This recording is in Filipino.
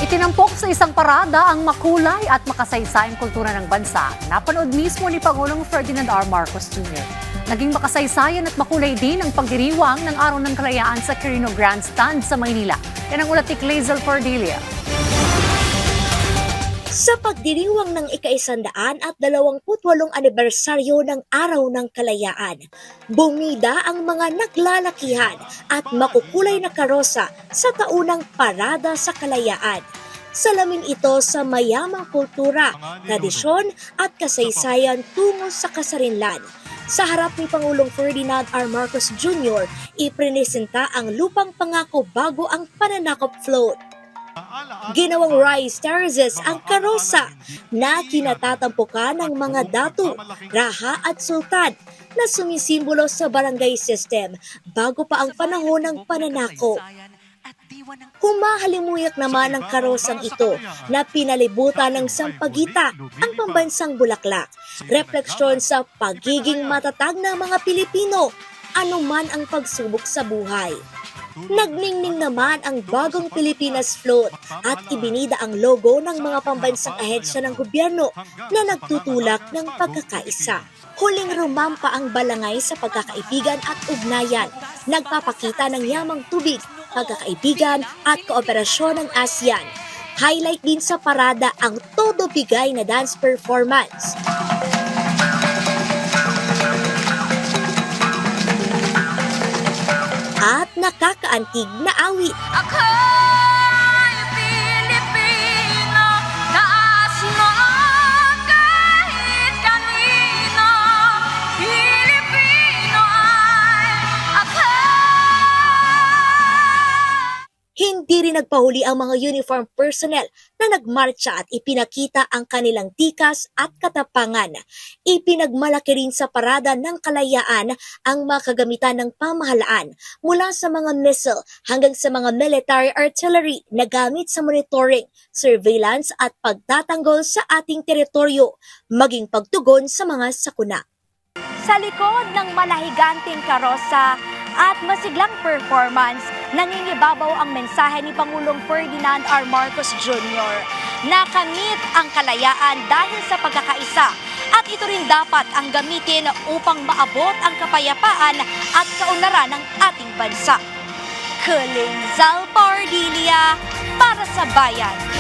Itinampok sa isang parada ang makulay at makasaysayang kultura ng bansa. Napanood mismo ni Pangulong Ferdinand R. Marcos Jr. Naging makasaysayan at makulay din ang pagdiriwang ng Araw ng Kalayaan sa Quirino Grandstand sa Maynila. Yan ang ulat ni Clazel Cordelia. Sa pagdiriwang ng ika-128 anibersaryo ng Araw ng Kalayaan, bumida ang mga naglalakihan at makukulay na karosa sa taunang Parada sa Kalayaan. Salamin ito sa mayamang kultura, tradisyon at kasaysayan tungo sa kasarinlan. Sa harap ni Pangulong Ferdinand R. Marcos Jr., ipresenta ang Lupang Pangako bago ang Pananakop Float. Ginawang rice terraces ang karosa na kinatatampukan ng mga datu, raha at sultan na sumisimbolo sa barangay system bago pa ang panahon ng pananako. Humahalimuyak naman ang karosang ito na pinalibutan ng sampagita ang pambansang bulaklak. Refleksyon sa pagiging matatag ng mga Pilipino, anuman ang pagsubok sa buhay. Nagningning naman ang bagong Pilipinas Float at ibinida ang logo ng mga pambansang ahensya ng gobyerno na nagtutulak ng pagkakaisa. Huling rumampa ang balangay sa pagkakaibigan at ugnayan, nagpapakita ng yamang tubig, pagkakaibigan at kooperasyon ng ASEAN. Highlight din sa parada ang todo bigay na dance performance. At nakakaantig na awit. Ako'y Pilipino, taas mo kahit kanino. Pilipino ay ako. Hindi rin nagpahuli ang mga uniform personnel na nagmarcha at ipinakita ang kanilang tikas at katapangan. Ipinagmalaki rin sa Parada ng Kalayaan ang mga kagamitan ng pamahalaan mula sa mga missile hanggang sa mga military artillery na gamit sa monitoring, surveillance at pagtatanggol sa ating teritoryo, maging pagtugon sa mga sakuna. Sa likod ng malahiganting karosa at masiglang performance, nangingibabaw ang mensahe ni Pangulong Ferdinand R. Marcos Jr. Nakamit ang kalayaan dahil sa pagkakaisa at ito rin dapat ang gamitin upang maabot ang kapayapaan at kaunlaran ng ating bansa. Clazel Cordelia para sa Bayan.